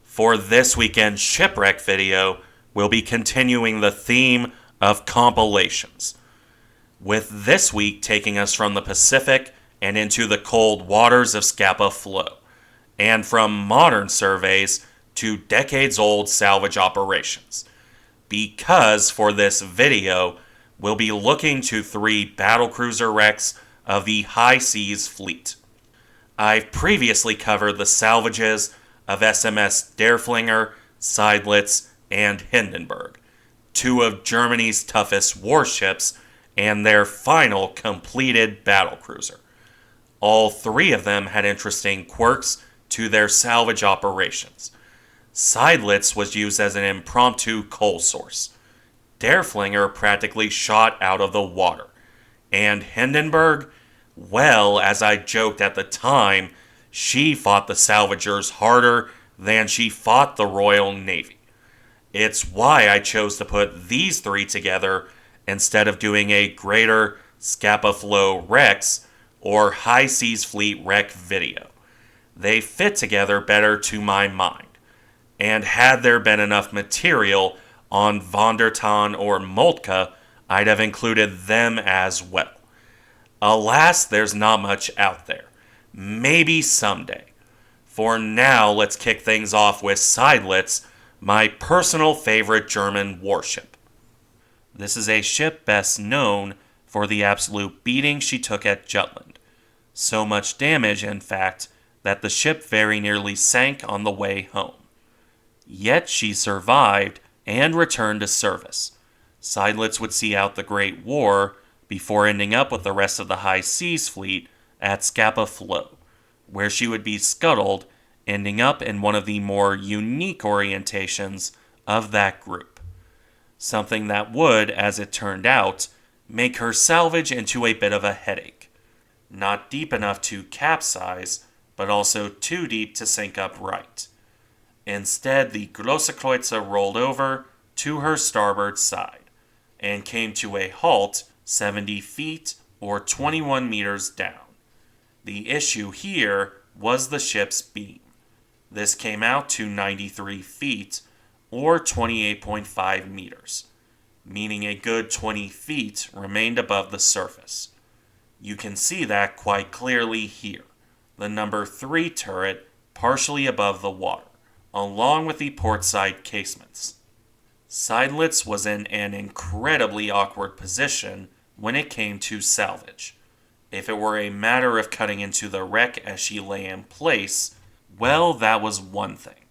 For this weekend's shipwreck video, we'll be continuing the theme of compilations, with this week taking us from the Pacific and into the cold waters of Scapa Flow, and from modern surveys to decades-old salvage operations. Because for this video, we'll be looking to 3 battlecruiser wrecks of the high seas fleet. I've previously covered the salvages of SMS Derfflinger, Seydlitz, and Hindenburg, 2 of Germany's toughest warships and their final completed battlecruiser. All 3 of them had interesting quirks to their salvage operations. Seydlitz was used as an impromptu coal source. Derfflinger practically shot out of the water. And Hindenburg, well, as I joked at the time, she fought the Salvagers harder than she fought the Royal Navy. It's why I chose to put these 3 together instead of doing a greater Scapa Flow wrecks or high seas fleet wreck video. They fit together better to my mind. And had there been enough material on Von der Tann or Moltke, I'd have included them as well. Alas, there's not much out there. Maybe someday. For now, let's kick things off with Seydlitz, my personal favorite German warship. This is a ship best known for the absolute beating she took at Jutland. So much damage, in fact, that the ship very nearly sank on the way home. Yet she survived and returned to service. Seydlitz would see out the Great War before ending up with the rest of the high seas fleet at Scapa Flow, where she would be scuttled, ending up in one of the more unique orientations of that group. Something that would, as it turned out, make her salvage into a bit of a headache. Not deep enough to capsize, but also too deep to sink upright. Instead, the Große Kreutzer rolled over to her starboard side and came to a halt 70 feet or 21 meters down. The issue here was the ship's beam. This came out to 93 feet or 28.5 meters, meaning a good 20 feet remained above the surface. You can see that quite clearly here, the number 3 turret partially above the water, along with the portside casements. Seydlitz was in an incredibly awkward position when it came to salvage. If it were a matter of cutting into the wreck as she lay in place, well, that was one thing.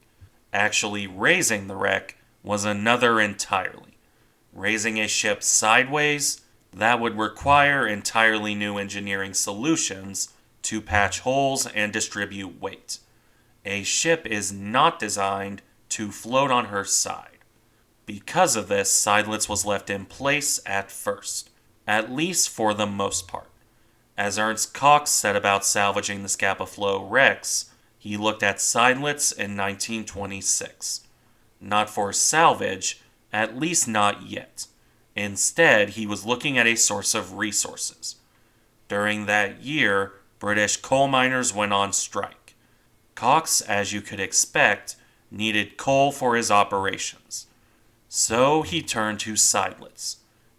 Actually raising the wreck was another entirely. Raising a ship sideways, that would require entirely new engineering solutions to patch holes and distribute weight. A ship is not designed to float on her side. Because of this, Seydlitz was left in place at first, at least for the most part. As Ernst Cox said about salvaging the Scapa Flow wrecks, he looked at Seydlitz in 1926. Not for salvage, at least not yet. Instead, he was looking at a source of resources. During that year, British coal miners went on strike. Cox, as you could expect, needed coal for his operations. So he turned to Seydlitz.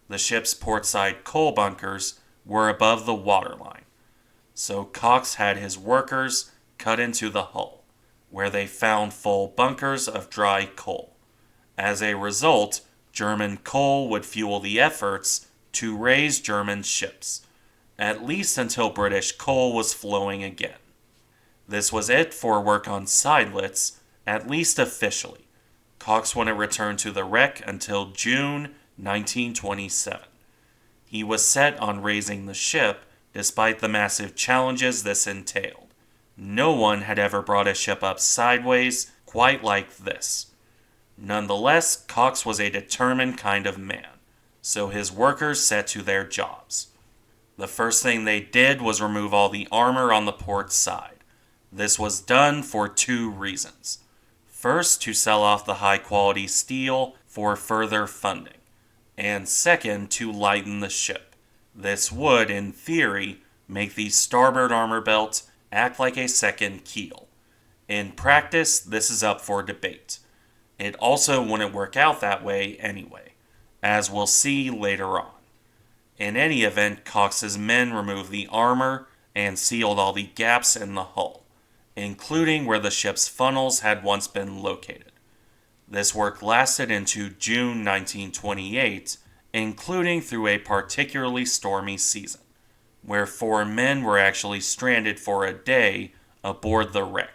The ship's portside coal bunkers were above the waterline. So Cox had his workers cut into the hull, where they found full bunkers of dry coal. As a result, German coal would fuel the efforts to raise German ships, at least until British coal was flowing again. This was it for work on Seydlitz, at least officially. Cox wouldn't return to the wreck until June 1927. He was set on raising the ship, despite the massive challenges this entailed. No one had ever brought a ship up sideways quite like this. Nonetheless, Cox was a determined kind of man, so his workers set to their jobs. The first thing they did was remove all the armor on the port side. This was done for 2 reasons. First, to sell off the high-quality steel for further funding, and second, to lighten the ship. This would, in theory, make the starboard armor belt act like a second keel. In practice, this is up for debate. It also wouldn't work out that way anyway, as we'll see later on. In any event, Cox's men removed the armor and sealed all the gaps in the hull, including where the ship's funnels had once been located. This work lasted into June 1928, including through a particularly stormy season, where 4 men were actually stranded for a day aboard the wreck.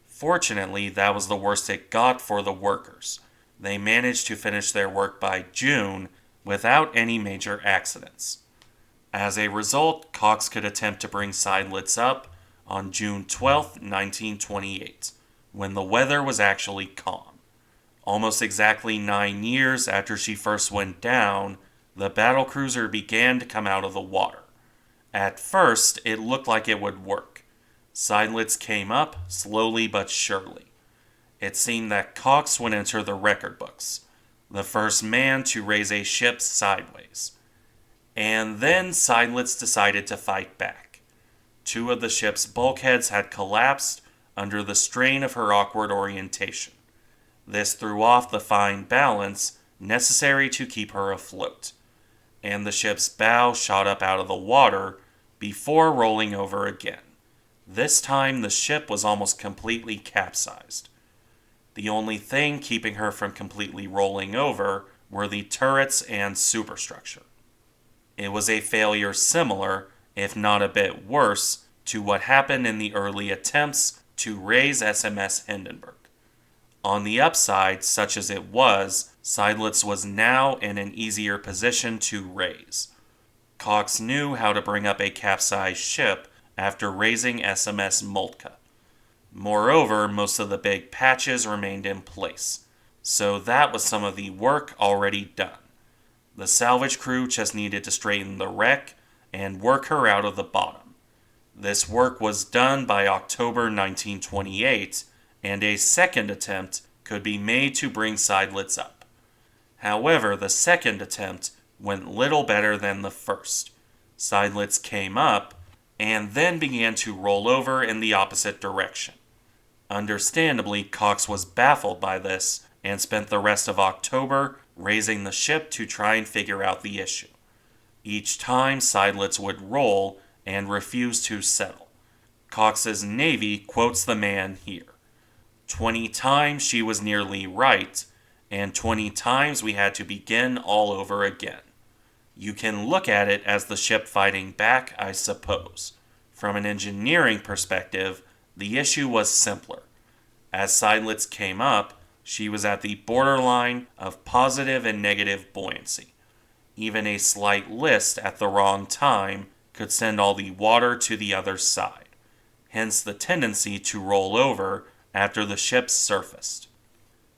Fortunately, that was the worst it got for the workers. They managed to finish their work by June without any major accidents. As a result, Cox could attempt to bring Seydlitz up on June 12, 1928, when the weather was actually calm. Almost exactly 9 years after she first went down, the battlecruiser began to come out of the water. At first, it looked like it would work. Seydlitz came up, slowly but surely. It seemed that Cox would enter the record books, the first man to raise a ship sideways. And then Seydlitz decided to fight back. 2 of the ship's bulkheads had collapsed under the strain of her awkward orientation. This threw off the fine balance necessary to keep her afloat, and the ship's bow shot up out of the water before rolling over again. This time the ship was almost completely capsized. The only thing keeping her from completely rolling over were the turrets and superstructure. It was a failure similar, if not a bit worse, to what happened in the early attempts to raise SMS Hindenburg. On the upside, such as it was, Seydlitz was now in an easier position to raise. Cox knew how to bring up a capsized ship after raising SMS Moltke. Moreover, most of the big patches remained in place, so that was some of the work already done. The salvage crew just needed to straighten the wreck and work her out of the bottom. This work was done by October 1928, and a second attempt could be made to bring Seydlitz up. However, the second attempt went little better than the first. Seydlitz came up, and then began to roll over in the opposite direction. Understandably, Cox was baffled by this, and spent the rest of October raising the ship to try and figure out the issue. Each time, Seydlitz would roll and refuse to settle. Cox's Navy quotes the man here. 20 times she was nearly right, and 20 times we had to begin all over again. You can look at it as the ship fighting back, I suppose. From an engineering perspective, the issue was simpler. As Seydlitz came up, she was at the borderline of positive and negative buoyancy. Even a slight list at the wrong time could send all the water to the other side, hence the tendency to roll over after the ship surfaced.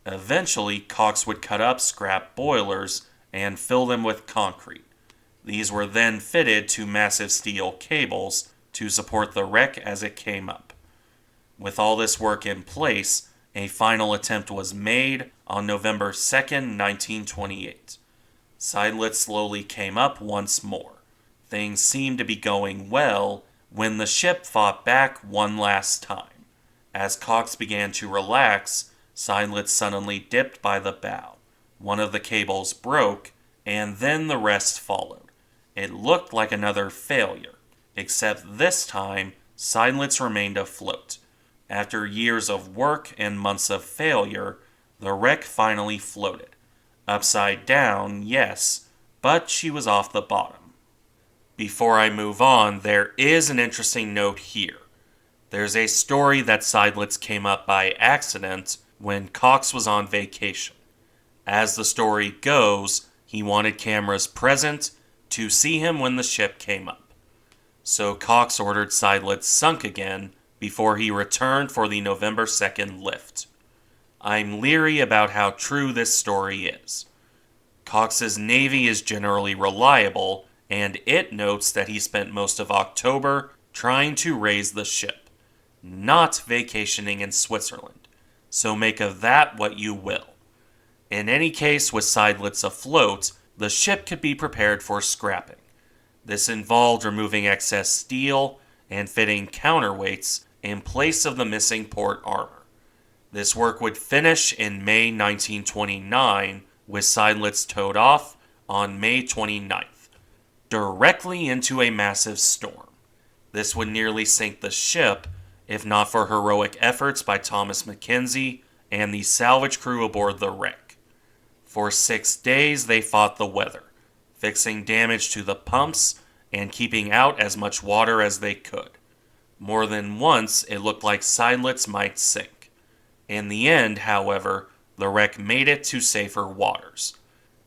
Eventually, Cox would cut up scrap boilers and fill them with concrete. These were then fitted to massive steel cables to support the wreck as it came up. With all this work in place, a final attempt was made on November 2nd, 1928. Seydlitz slowly came up once more. Things seemed to be going well when the ship fought back one last time. As Cox began to relax, Seydlitz suddenly dipped by the bow. One of the cables broke, and then the rest followed. It looked like another failure, except this time, Seydlitz remained afloat. After years of work and months of failure, the wreck finally floated. Upside down, yes, but she was off the bottom. Before I move on, there is an interesting note here. There's a story that Seydlitz came up by accident when Cox was on vacation. As the story goes, he wanted cameras present to see him when the ship came up. So Cox ordered Seydlitz sunk again before he returned for the November 2nd lift. I'm leery about how true this story is. Cox's Navy is generally reliable, and it notes that he spent most of October trying to raise the ship, not vacationing in Switzerland, so make of that what you will. In any case, with Seydlitz afloat, the ship could be prepared for scrapping. This involved removing excess steel and fitting counterweights in place of the missing port armor. This work would finish in May 1929, with Seydlitz towed off on May 29th, directly into a massive storm. This would nearly sink the ship, if not for heroic efforts by Thomas Mackenzie and the salvage crew aboard the wreck. For 6 days they fought the weather, fixing damage to the pumps and keeping out as much water as they could. More than once it looked like Seydlitz might sink. In the end, however, the wreck made it to safer waters,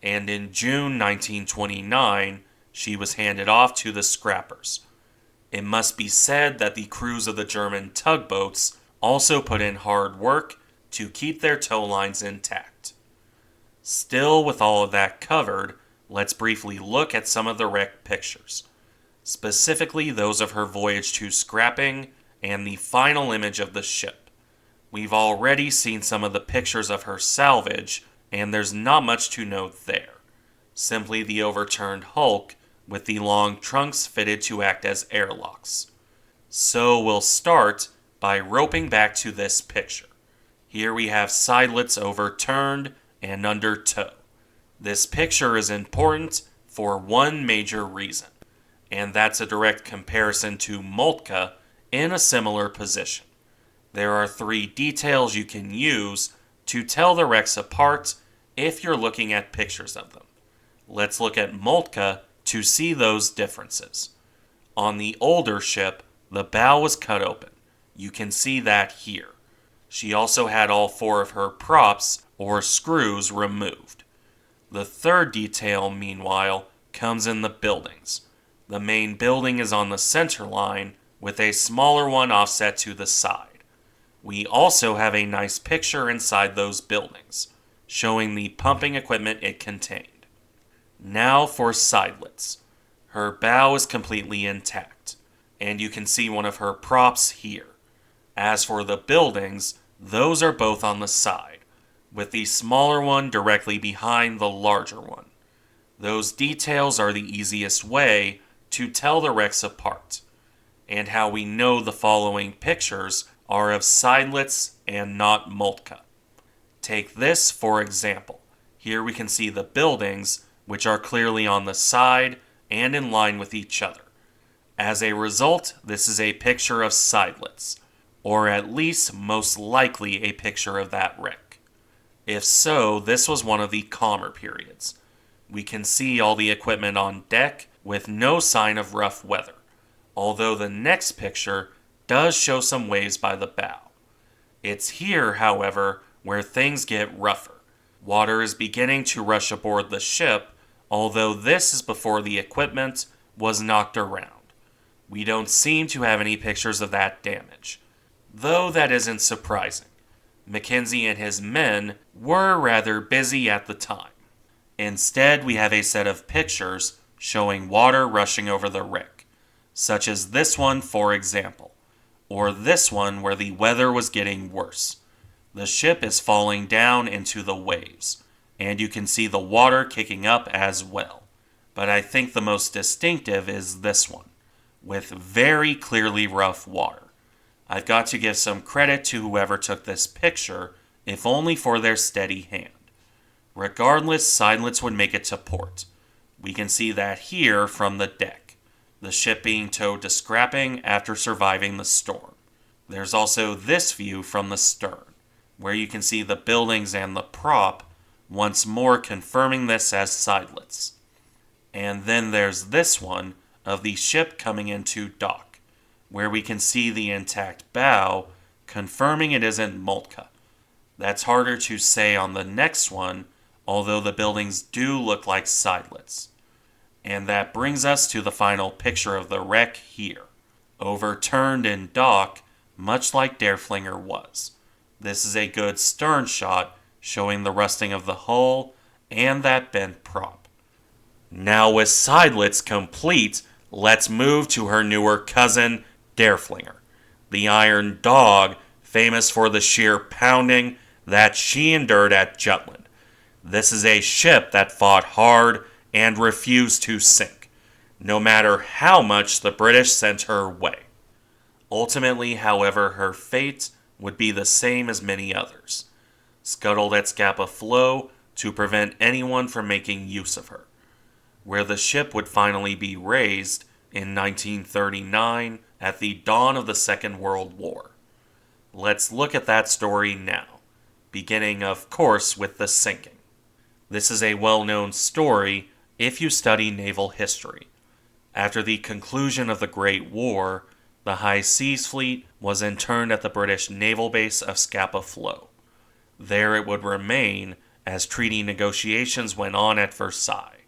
and in June 1929 she was handed off to the scrappers. It must be said that the crews of the German tugboats also put in hard work to keep their tow lines intact. Still, with all of that covered, let's briefly look at some of the wreck pictures, specifically those of her voyage to scrapping and the final image of the ship. We've already seen some of the pictures of her salvage, and there's not much to note there. Simply the overturned hulk with the long trunks fitted to act as airlocks. So we'll start by roping back to this picture. Here we have Seydlitz overturned and under tow. This picture is important for one major reason, and that's a direct comparison to Moltke in a similar position. There are 3 details you can use to tell the wrecks apart if you're looking at pictures of them. Let's look at Moltke to see those differences. On the older ship, the bow was cut open. You can see that here. She also had all 4 of her props, or screws, removed. The third detail, meanwhile, comes in the buildings. The main building is on the center line, with a smaller one offset to the side. We also have a nice picture inside those buildings, showing the pumping equipment it contained. Now for Seydlitz. Her bow is completely intact, and you can see one of her props here. As for the buildings, those are both on the side, with the smaller one directly behind the larger one. Those details are the easiest way to tell the wrecks apart, and how we know the following pictures are of Seydlitz and not Moltke. Take this for example. Here we can see the buildings, which are clearly on the side and in line with each other. As a result, this is a picture of Seydlitz, or at least most likely a picture of that wreck. If so, this was one of the calmer periods. We can see all the equipment on deck with no sign of rough weather, although the next picture does show some waves by the bow. It's here, however, where things get rougher. Water is beginning to rush aboard the ship, although this is before the equipment was knocked around. We don't seem to have any pictures of that damage, though that isn't surprising. Mackenzie and his men were rather busy at the time. Instead, we have a set of pictures showing water rushing over the wreck, such as this one, for example, or this one where the weather was getting worse. The ship is falling down into the waves, and you can see the water kicking up as well. But I think the most distinctive is this one, with very clearly rough water. I've got to give some credit to whoever took this picture, if only for their steady hand. Regardless, Seydlitz would make it to port. We can see that here from the deck, the ship being towed to scrapping after surviving the storm. There's also this view from the stern, where you can see the buildings and the prop, once more confirming this as Seydlitz. And then there's this one of the ship coming into dock, where we can see the intact bow, confirming it isn't Moltke. That's harder to say on the next one, although the buildings do look like Seydlitz. And that brings us to the final picture of the wreck here, overturned in dock, much like Derfflinger was. This is a good stern shot, showing the rusting of the hull and that bent prop. Now with Seydlitz complete, let's move to her newer cousin, Derfflinger, the Iron Dog, famous for the sheer pounding that she endured at Jutland. This is a ship that fought hard and refused to sink, no matter how much the British sent her way. Ultimately, however, her fate would be the same as many others, scuttled at Scapa Flow to prevent anyone from making use of her, where the ship would finally be raised in 1939 at the dawn of the Second World War. Let's look at that story now, beginning, of course, with the sinking. This is a well-known story if you study naval history. After the conclusion of the Great War, the High Seas Fleet was interned at the British naval base of Scapa Flow. There it would remain as treaty negotiations went on at Versailles.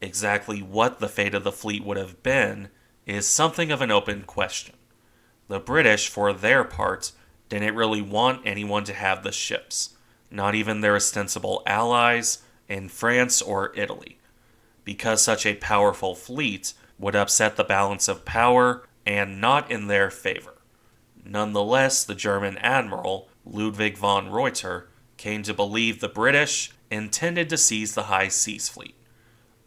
Exactly what the fate of the fleet would have been is something of an open question. The British, for their part, didn't really want anyone to have the ships, not even their ostensible allies in France or Italy, because such a powerful fleet would upset the balance of power and not in their favor. Nonetheless, the German admiral, Ludwig von Reuter, came to believe the British intended to seize the High Seas Fleet.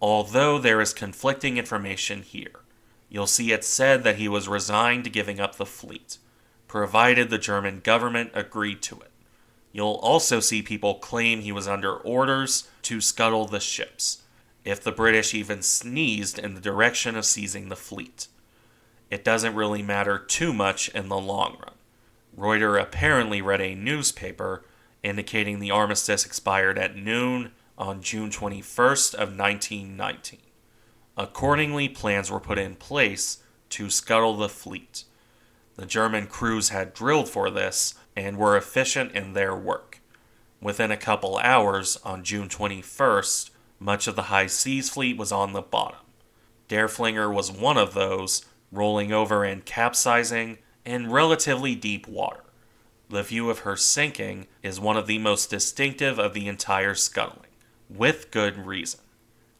Although there is conflicting information here. You'll see it said that he was resigned to giving up the fleet, provided the German government agreed to it. You'll also see people claim he was under orders to scuttle the ships, if the British even sneezed in the direction of seizing the fleet. It doesn't really matter too much in the long run. Reuter apparently read a newspaper indicating the armistice expired at noon on June 21st of 1919. Accordingly, plans were put in place to scuttle the fleet. The German crews had drilled for this and were efficient in their work. Within a couple hours, on June 21st, much of the High Seas Fleet was on the bottom. Derfflinger was one of those, rolling over and capsizing in relatively deep water. The view of her sinking is one of the most distinctive of the entire scuttling, with good reason.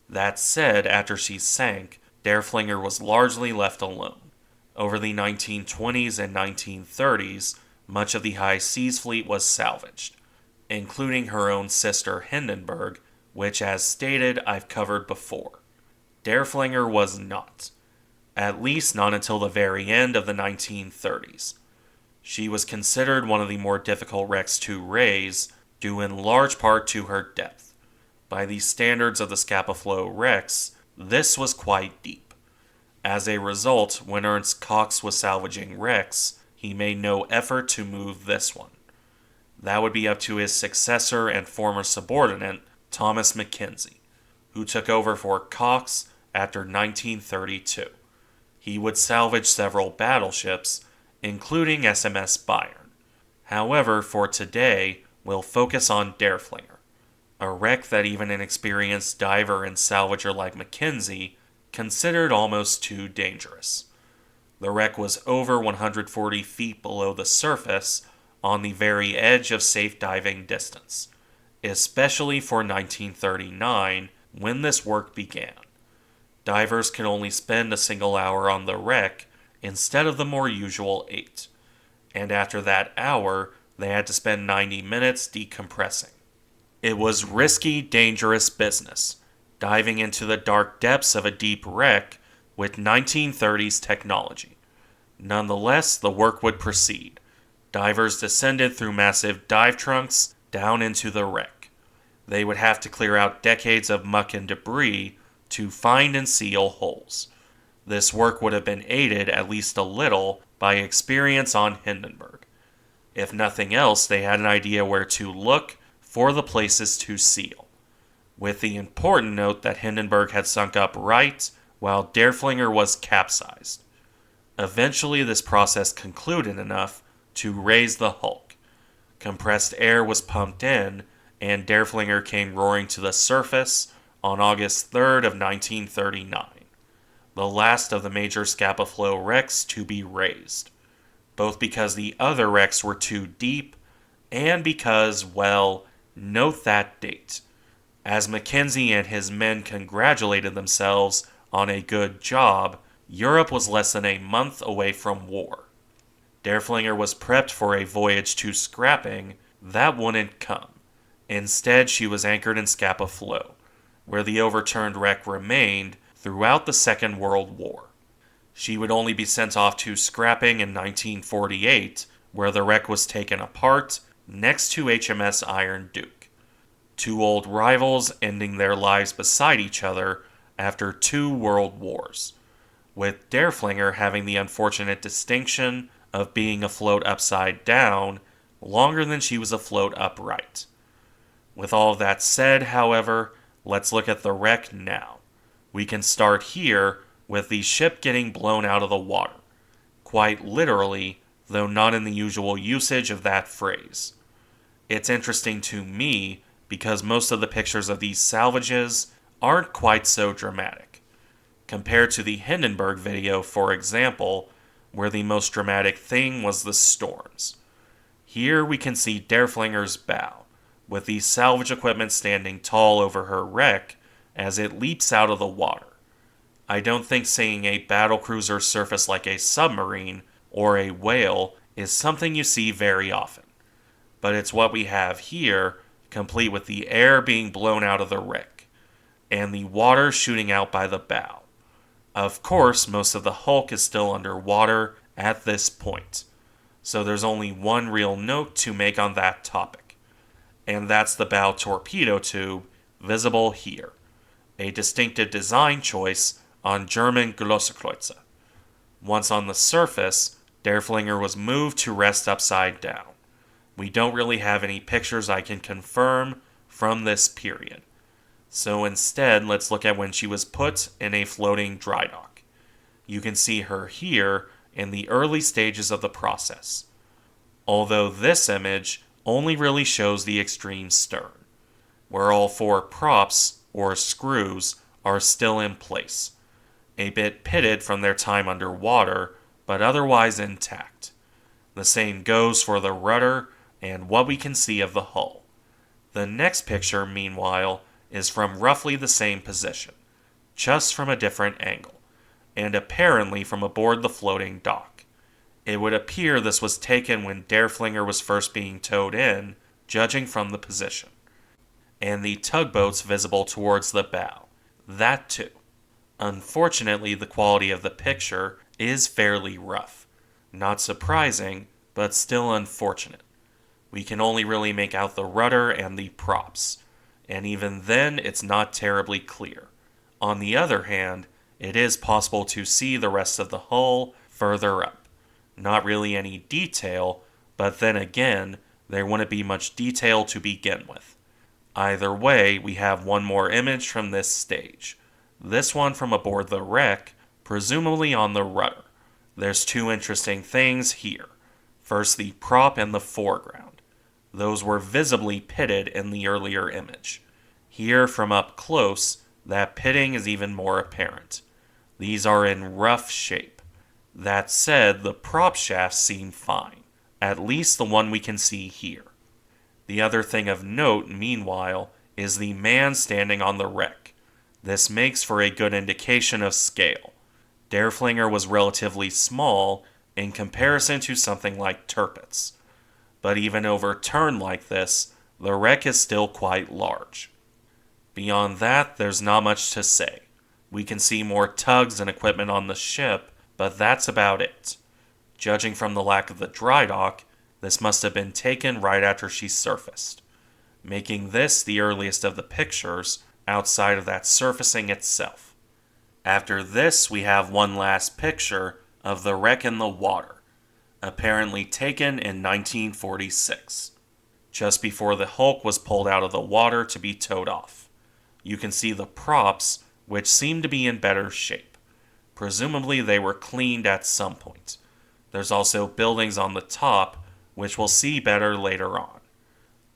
That said, after she sank, Derfflinger was largely left alone. Over the 1920s and 1930s, much of the High Seas Fleet was salvaged, including her own sister Hindenburg, which, as stated, I've covered before. Derfflinger was not, at least not until the very end of the 1930s. She was considered one of the more difficult wrecks to raise, due in large part to her depth. By the standards of the Scapa Flow wrecks, this was quite deep. As a result, when Ernst Cox was salvaging wrecks, he made no effort to move this one. That would be up to his successor and former subordinate, Thomas Mackenzie, who took over for Cox after 1932. He would salvage several battleships, including SMS Bayern. However, for today, we'll focus on Derfflinger, a wreck that even an experienced diver and salvager like Mackenzie considered almost too dangerous. The wreck was over 140 feet below the surface, on the very edge of safe diving distance, especially for 1939, when this work began. Divers could only spend a single hour on the wreck instead of the more usual 8, and after that hour, they had to spend 90 minutes decompressing. It was risky, dangerous business, diving into the dark depths of a deep wreck with 1930s technology. Nonetheless, the work would proceed. Divers descended through massive dive trunks down into the wreck. They would have to clear out decades of muck and debris to find and seal holes. This work would have been aided at least a little by experience on Hindenburg. If nothing else, they had an idea where to look for the places to seal, with the important note that Hindenburg had sunk up right while Derfflinger was capsized. Eventually, this process concluded enough to raise the hulk. Compressed air was pumped in, and Derfflinger came roaring to the surface on August 3rd of 1939, the last of the major Scapa Flow wrecks to be raised, both because the other wrecks were too deep and because, well, note that date. As Mackenzie and his men congratulated themselves on a good job, Europe was less than a month away from war. Derfflinger was prepped for a voyage to scrapping that wouldn't come. Instead, she was anchored in Scapa Flow, where the overturned wreck remained throughout the Second World War. She would only be sent off to scrapping in 1948, where the wreck was taken apart next to HMS Iron Duke. Two old rivals ending their lives beside each other after 2 world wars, with Derfflinger having the unfortunate distinction of being afloat upside down longer than she was afloat upright. With all of that said, however, let's look at the wreck now. We can start here with the ship getting blown out of the water, quite literally, though not in the usual usage of that phrase. It's interesting to me because most of the pictures of these salvages aren't quite so dramatic. Compared to the Hindenburg video, for example, where the most dramatic thing was the storms. Here we can see Derfflinger's bow, with the salvage equipment standing tall over her wreck as it leaps out of the water. I don't think seeing a battlecruiser surface like a submarine or a whale is something you see very often. But it's what we have here, complete with the air being blown out of the wreck, and the water shooting out by the bow. Of course, most of the hulk is still underwater at this point, so there's only one real note to make on that topic, and that's the bow torpedo tube, visible here, a distinctive design choice on German Glossekreutzer. Once on the surface, Derfflinger was moved to rest upside down. We don't really have any pictures I can confirm from this period. So instead, let's look at when she was put in a floating dry dock. You can see her here in the early stages of the process, although this image only really shows the extreme stern, where all 4 props, or screws, are still in place, a bit pitted from their time underwater, but otherwise intact. The same goes for the rudder and what we can see of the hull. The next picture, meanwhile, is from roughly the same position, just from a different angle, and apparently from aboard the floating dock. It would appear this was taken when Derfflinger was first being towed in, judging from the position, and the tugboats visible towards the bow. That too. Unfortunately, the quality of the picture is fairly rough. Not surprising, but still unfortunate. We can only really make out the rudder and the props, and even then it's not terribly clear. On the other hand, it is possible to see the rest of the hull further up. Not really any detail, but then again, there wouldn't be much detail to begin with. Either way, we have one more image from this stage. This one from aboard the wreck, presumably on the rudder. There's 2 interesting things here. First, the prop in the foreground. Those were visibly pitted in the earlier image. Here, from up close, that pitting is even more apparent. These are in rough shape. That said, the prop shafts seem fine, at least the one we can see here. The other thing of note, meanwhile, is the man standing on the wreck. This makes for a good indication of scale. Derfflinger was relatively small in comparison to something like Tirpitz. But even overturned like this, the wreck is still quite large. Beyond that, there's not much to say. We can see more tugs and equipment on the ship, but that's about it. Judging from the lack of the dry dock, this must have been taken right after she surfaced, making this the earliest of the pictures outside of that surfacing itself. After this, we have one last picture of the wreck in the water, apparently taken in 1946, just before the hulk was pulled out of the water to be towed off. You can see the props, which seem to be in better shape. Presumably they were cleaned at some point. There's also buildings on the top, which we'll see better later on.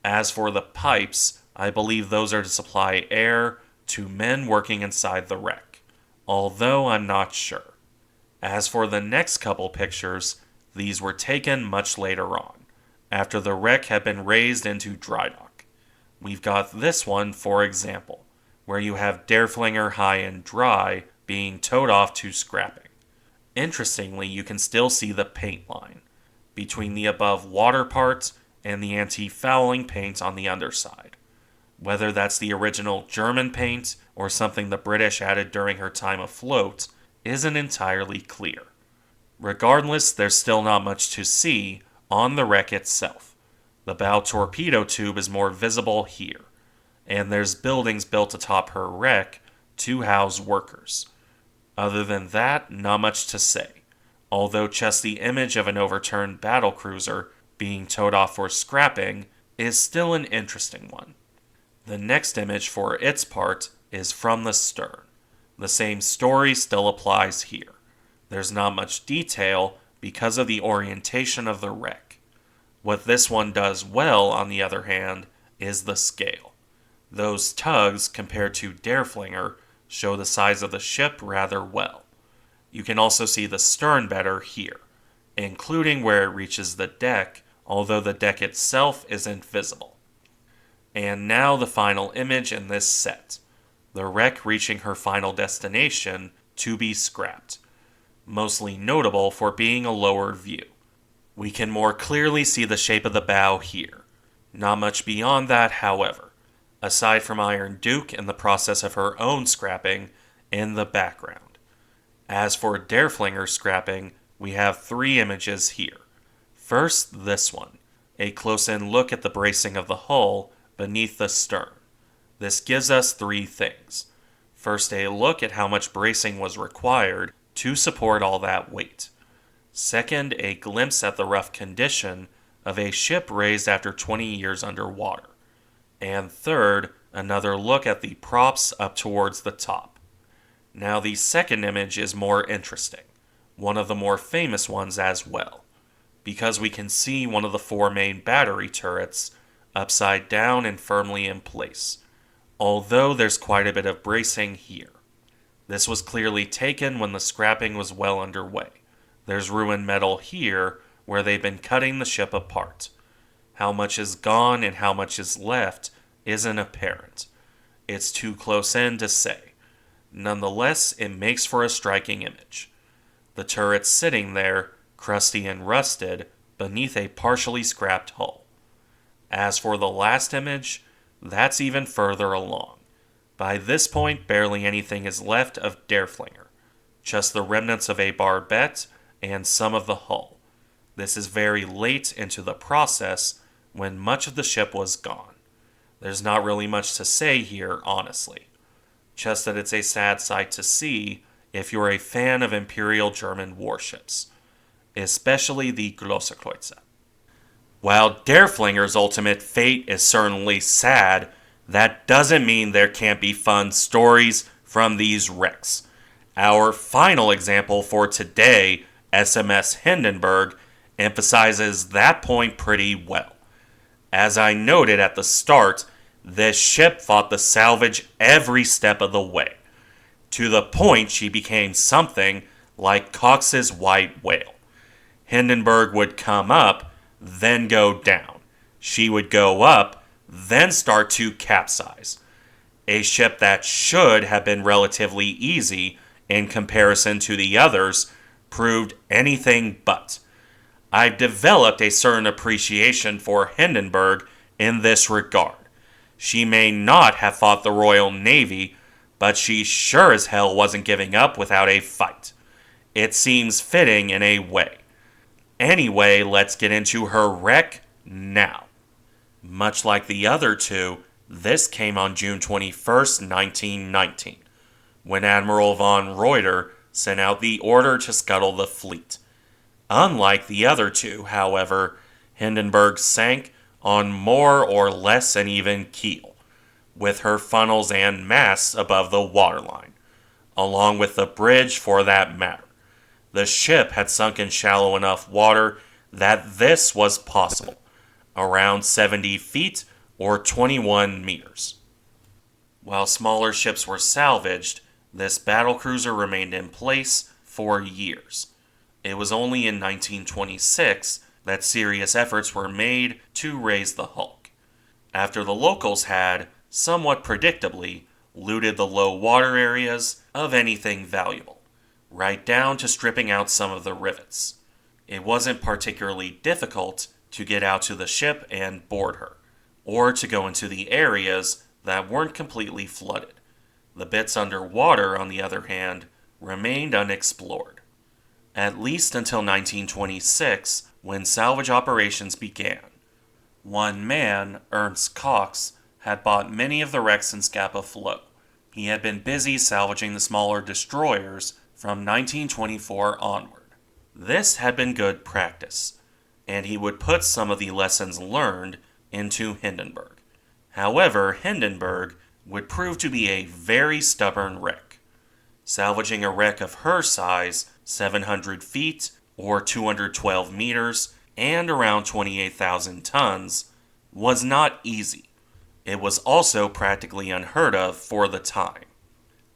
As for the pipes, I believe those are to supply air to men working inside the wreck, although I'm not sure. As for the next couple pictures, these were taken much later on, after the wreck had been raised into dry dock. We've got this one, for example, where you have Derfflinger high and dry being towed off to scrapping. Interestingly, you can still see the paint line between the above water part and the anti-fouling paint on the underside. Whether that's the original German paint or something the British added during her time afloat isn't entirely clear. Regardless, there's still not much to see on the wreck itself. The bow torpedo tube is more visible here, and there's buildings built atop her wreck to house workers. Other than that, not much to say, although just the image of an overturned battlecruiser being towed off for scrapping is still an interesting one. The next image for its part is from the stern. The same story still applies here. There's not much detail because of the orientation of the wreck. What this one does well, on the other hand, is the scale. Those tugs, compared to Derfflinger, show the size of the ship rather well. You can also see the stern better here, including where it reaches the deck, although the deck itself isn't visible. And now the final image in this set, the wreck reaching her final destination to be scrapped, mostly notable for being a lower view. We can more clearly see the shape of the bow here. Not much beyond that, however, aside from Iron Duke in the process of her own scrapping in the background. As for Derfflinger scrapping, we have 3 images here. First, this one, a close-in look at the bracing of the hull beneath the stern. This gives us 3 things. First, a look at how much bracing was required to support all that weight. Second, a glimpse at the rough condition of a ship raised after 20 years underwater. And third, another look at the props up towards the top. Now the second image is more interesting, one of the more famous ones as well, because we can see one of the 4 main battery turrets upside down and firmly in place, although there's quite a bit of bracing here. This was clearly taken when the scrapping was well underway. There's ruined metal here where they've been cutting the ship apart. How much is gone and how much is left isn't apparent. It's too close in to say. Nonetheless, it makes for a striking image. The turret's sitting there, crusty and rusted, beneath a partially scrapped hull. As for the last image, that's even further along. By this point, barely anything is left of Derfflinger, just the remnants of a barbette and some of the hull. This is very late into the process when much of the ship was gone. There's not really much to say here, honestly. Just that it's a sad sight to see if you're a fan of Imperial German warships, especially the Grossekreutzer. While Derfflinger's ultimate fate is certainly sad, that doesn't mean there can't be fun stories from these wrecks. Our final example for today, SMS Hindenburg, emphasizes that point pretty well. As I noted at the start, this ship fought the Salvage every step of the way, to the point she became something like Cox's white whale. Hindenburg would come up, then go down. She would go up, then start to capsize. A ship that should have been relatively easy in comparison to the others proved anything but. I've developed a certain appreciation for Hindenburg in this regard. She may not have fought the Royal Navy, but she sure as hell wasn't giving up without a fight. It seems fitting in a way. Anyway, let's get into her wreck now. Much like the other 2, this came on June 21st, 1919, when Admiral von Reuter sent out the order to scuttle the fleet. Unlike the other 2, however, Hindenburg sank on more or less an even keel, with her funnels and masts above the waterline, along with the bridge for that matter. The ship had sunk in shallow enough water that this was possible, around 70 feet or 21 meters. While smaller ships were salvaged, this battlecruiser remained in place for years. It was only in 1926 that serious efforts were made to raise the hulk, after the locals had, somewhat predictably, looted the low water areas of anything valuable, right down to stripping out some of the rivets. It wasn't particularly difficult to get out to the ship and board her, or to go into the areas that weren't completely flooded. The bits underwater, on the other hand, remained unexplored, at least until 1926, when salvage operations began. One man, Ernst Cox, had bought many of the wrecks in Scapa Flow. He had been busy salvaging the smaller destroyers from 1924 onward. This had been good practice, and he would put some of the lessons learned into Hindenburg. However, Hindenburg would prove to be a very stubborn wreck. Salvaging a wreck of her size, 700 feet or 212 meters, and around 28,000 tons, was not easy. It was also practically unheard of for the time.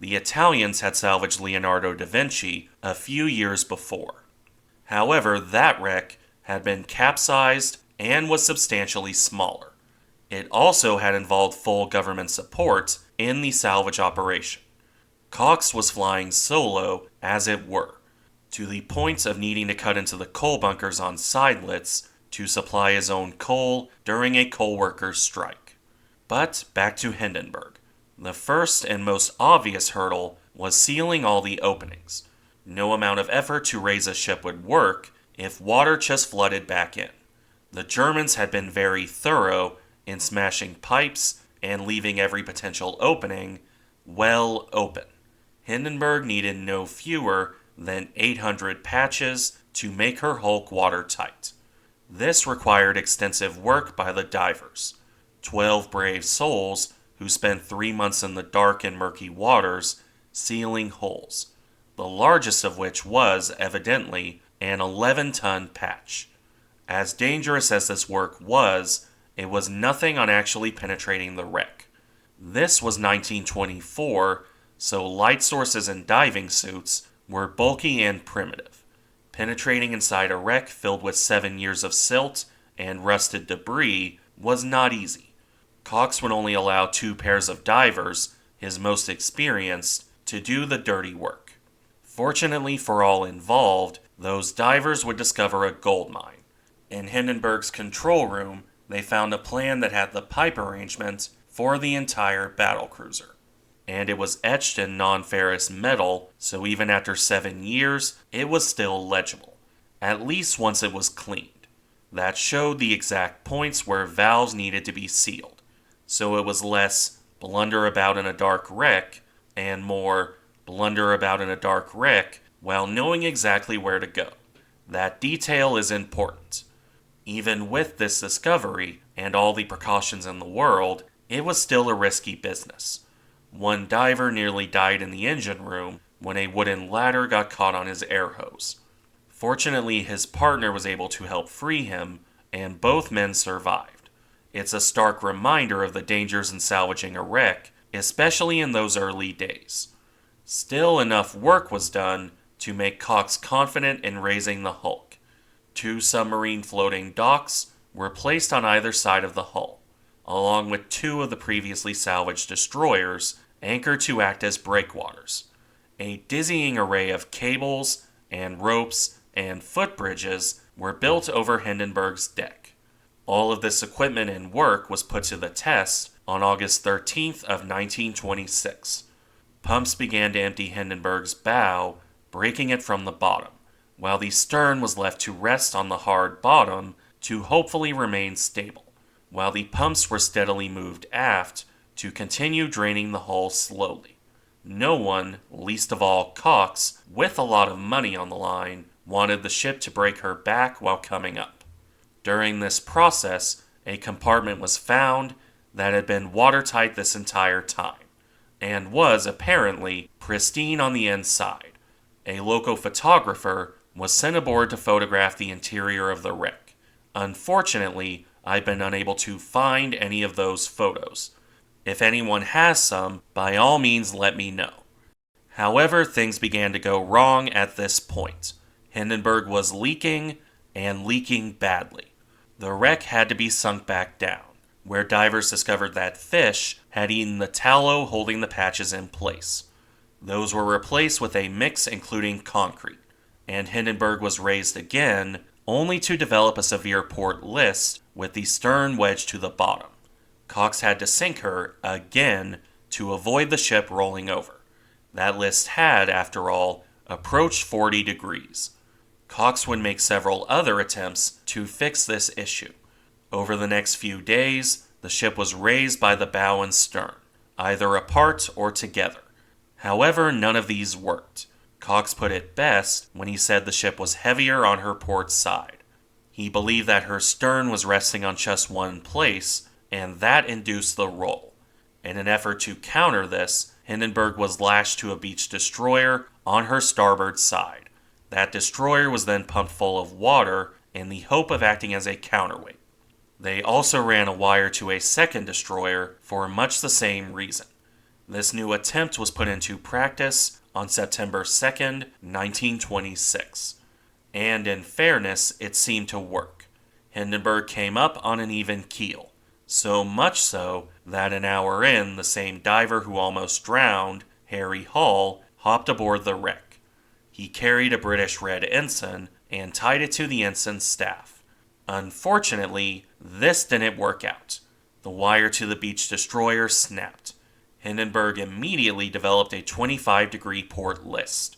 The Italians had salvaged Leonardo da Vinci a few years before. However, that wreck had been capsized and was substantially smaller. It also had involved full government support in the salvage operation. Cox was flying solo, as it were, to the point of needing to cut into the coal bunkers on Seydlitz to supply his own coal during a coal workers' strike. But back to Hindenburg. The first and most obvious hurdle was sealing all the openings. No amount of effort to raise a ship would work if water just flooded back in. The Germans had been very thorough in smashing pipes and leaving every potential opening well open. Hindenburg needed no fewer than 800 patches to make her hulk watertight. This required extensive work by the divers, 12 brave souls who spent 3 months in the dark and murky waters sealing holes, the largest of which was, evidently, an 11-ton patch. As dangerous as this work was, it was nothing on actually penetrating the wreck. This was 1924, so light sources and diving suits were bulky and primitive. Penetrating inside a wreck filled with 7 years of silt and rusted debris was not easy. Cox would only allow 2 pairs of divers, his most experienced, to do the dirty work. Fortunately for all involved, those divers would discover a gold mine. In Hindenburg's control room, they found a plan that had the pipe arrangement for the entire battlecruiser. And it was etched in non-ferrous metal, so even after 7 years, it was still legible, at least once it was cleaned. That showed the exact points where valves needed to be sealed, so it was less blunder about in a dark wreck and more blunder about in a dark wreck while knowing exactly where to go. That detail is important. Even with this discovery and all the precautions in the world, it was still a risky business. One diver nearly died in the engine room when a wooden ladder got caught on his air hose. Fortunately, his partner was able to help free him, and both men survived. It's a stark reminder of the dangers in salvaging a wreck, especially in those early days. Still, enough work was done to make Cox confident in raising the hulk. 2 submarine floating docks were placed on either side of the hull, along with 2 of the previously salvaged destroyers anchored to act as breakwaters. A dizzying array of cables and ropes and footbridges were built over Hindenburg's deck. All of this equipment and work was put to the test on August 13th of 1926. Pumps began to empty Hindenburg's bow, breaking it from the bottom, while the stern was left to rest on the hard bottom to hopefully remain stable, while the pumps were steadily moved aft to continue draining the hull slowly. No one, least of all Cox, with a lot of money on the line, wanted the ship to break her back while coming up. During this process, a compartment was found that had been watertight this entire time, and was apparently pristine on the inside. A local photographer was sent aboard to photograph the interior of the wreck. Unfortunately, I've been unable to find any of those photos. If anyone has some, by all means let me know. However, things began to go wrong at this point. Hindenburg was leaking, and leaking badly. The wreck had to be sunk back down, where divers discovered that fish had eaten the tallow holding the patches in place. Those were replaced with a mix including concrete, and Hindenburg was raised again, only to develop a severe port list with the stern wedged to the bottom. Cox had to sink her again to avoid the ship rolling over. That list had, after all, approached 40 degrees. Cox would make several other attempts to fix this issue. Over the next few days, the ship was raised by the bow and stern, either apart or together. However, none of these worked. Cox put it best when he said the ship was heavier on her port side. He believed that her stern was resting on just one place, and that induced the roll. In an effort to counter this, Hindenburg was lashed to a beach destroyer on her starboard side. That destroyer was then pumped full of water in the hope of acting as a counterweight. They also ran a wire to a second destroyer for much the same reason. This new attempt was put into practice on September 2nd, 1926. And in fairness, it seemed to work. Hindenburg came up on an even keel. So much so that an hour in, the same diver who almost drowned, Harry Hall, hopped aboard the wreck. He carried a British red ensign and tied it to the ensign's staff. Unfortunately, this didn't work out. The wire to the beach destroyer snapped. Hindenburg immediately developed a 25-degree port list.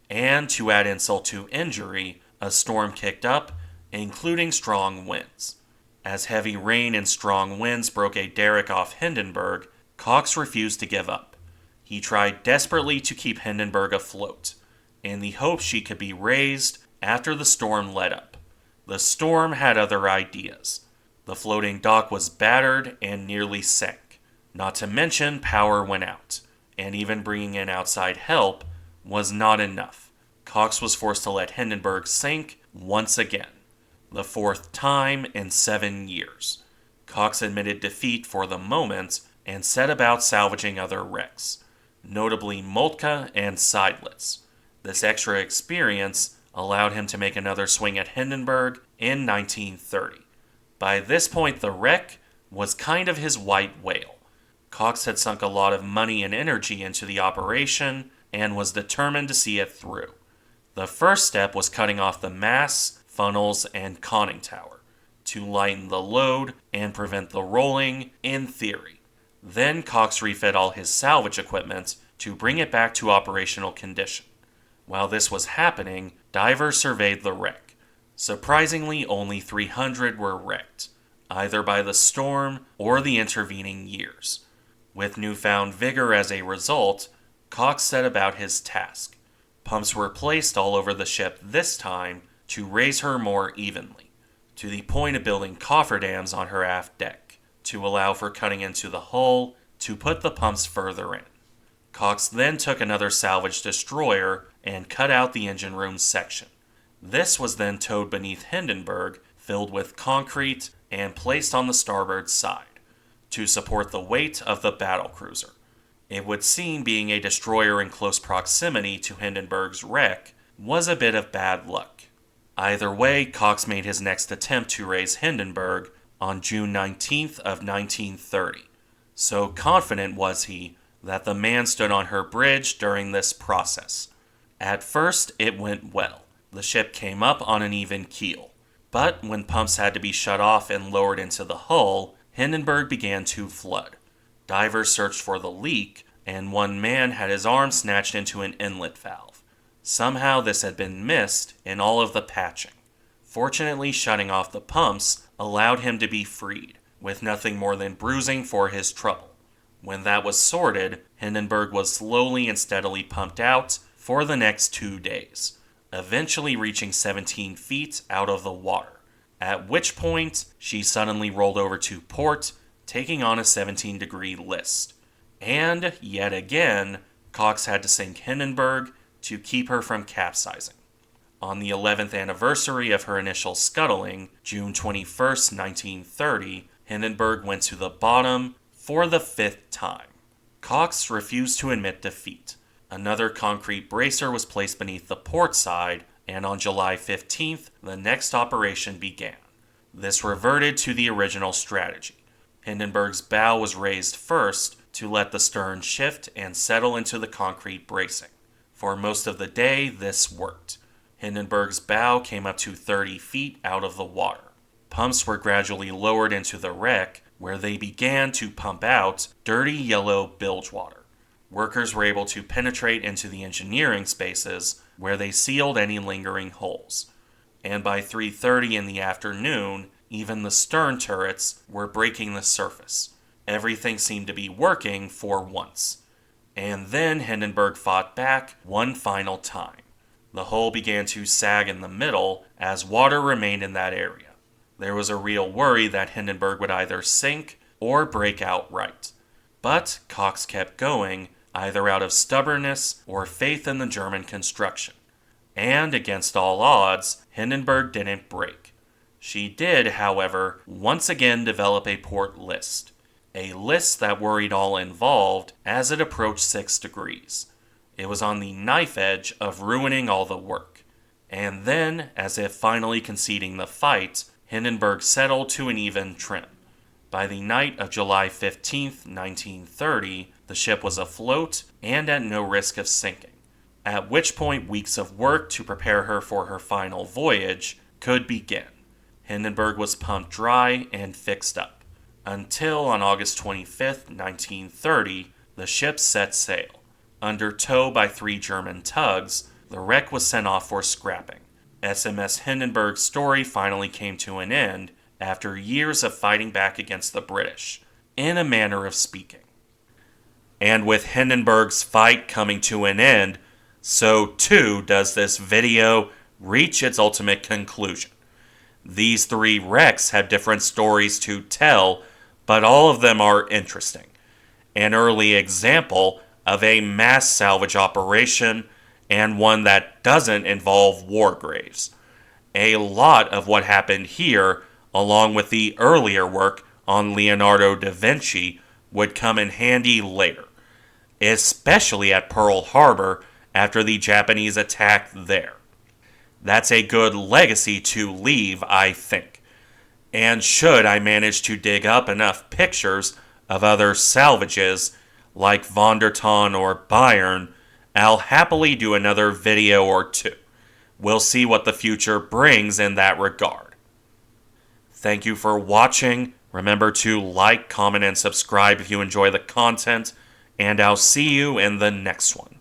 And to add insult to injury, a storm kicked up, including strong winds. As heavy rain and strong winds broke a derrick off Hindenburg, Cox refused to give up. He tried desperately to keep Hindenburg afloat, in the hope she could be raised after the storm let up. The storm had other ideas. The floating dock was battered and nearly sank. Not to mention power went out, and even bringing in outside help was not enough. Cox was forced to let Hindenburg sink once again, the fourth time in 7 years. Cox admitted defeat for the moment and set about salvaging other wrecks, notably Moltke and Seydlitz. This extra experience allowed him to make another swing at Hindenburg in 1930. By this point, the wreck was kind of his white whale. Cox had sunk a lot of money and energy into the operation and was determined to see it through. The first step was cutting off the masts, funnels, and conning tower to lighten the load and prevent the rolling, in theory. Then Cox refit all his salvage equipment to bring it back to operational condition. While this was happening, divers surveyed the wreck. Surprisingly, only 300 were wrecked, either by the storm or the intervening years. With newfound vigor as a result, Cox set about his task. Pumps were placed all over the ship this time to raise her more evenly, to the point of building cofferdams on her aft deck, to allow for cutting into the hull to put the pumps further in. Cox then took another salvage destroyer and cut out the engine room section. This was then towed beneath Hindenburg, filled with concrete, and placed on the starboard side, to support the weight of the battlecruiser. It would seem being a destroyer in close proximity to Hindenburg's wreck was a bit of bad luck. Either way, Cox made his next attempt to raise Hindenburg on June 19th of 1930. So confident was he that the man stood on her bridge during this process. At first, it went well. The ship came up on an even keel. But when pumps had to be shut off and lowered into the hull, Hindenburg began to flood. Divers searched for the leak, and one man had his arm snatched into an inlet valve. Somehow this had been missed in all of the patching. Fortunately, shutting off the pumps allowed him to be freed, with nothing more than bruising for his trouble. When that was sorted, Hindenburg was slowly and steadily pumped out for the next 2 days, eventually reaching 17 feet out of the water, at which point she suddenly rolled over to port, taking on a 17-degree list. And, yet again, Cox had to sink Hindenburg to keep her from capsizing. On the 11th anniversary of her initial scuttling, June 21st, 1930, Hindenburg went to the bottom for the 5th time. Cox refused to admit defeat. Another concrete bracer was placed beneath the port side, and on July 15th, the next operation began. This reverted to the original strategy. Hindenburg's bow was raised first to let the stern shift and settle into the concrete bracing. For most of the day, this worked. Hindenburg's bow came up to 30 feet out of the water. Pumps were gradually lowered into the wreck, where they began to pump out dirty yellow bilge water. workers were able to penetrate into the engineering spaces where they sealed any lingering holes. And by 3:30 in the afternoon, even the stern turrets were breaking the surface. Everything seemed to be working for once. And then Hindenburg fought back one final time. The hull began to sag in the middle as water remained in that area. There was a real worry that Hindenburg would either sink or break outright. But Cox kept going, either out of stubbornness or faith in the German construction. And against all odds, Hindenburg didn't break. She did, however, once again develop a port list. A list that worried all involved as it approached 6 degrees. It was on the knife edge of ruining all the work. And then, as if finally conceding the fight, Hindenburg settled to an even trim. By the night of July 15, 1930, the ship was afloat and at no risk of sinking, at which point weeks of work to prepare her for her final voyage could begin. Hindenburg was pumped dry and fixed up, until on August 25, 1930, the ship set sail. Under tow by 3 German tugs, the wreck was sent off for scrapping. SMS Hindenburg's story finally came to an end after years of fighting back against the British, in a manner of speaking. And with Hindenburg's fight coming to an end, so too does this video reach its ultimate conclusion. These 3 wrecks have different stories to tell, but all of them are interesting. An early example of a mass salvage operation, and one that doesn't involve war graves. A lot of what happened here, along with the earlier work on Leonardo da Vinci, would come in handy later, especially at Pearl Harbor after the Japanese attack there. That's a good legacy to leave, I think. And should I manage to dig up enough pictures of other salvages, like Von der Ton or Bayern, I'll happily do another video or 2. We'll see what the future brings in that regard. Thank you for watching. Remember to like, comment, and subscribe if you enjoy the content, and I'll see you in the next one.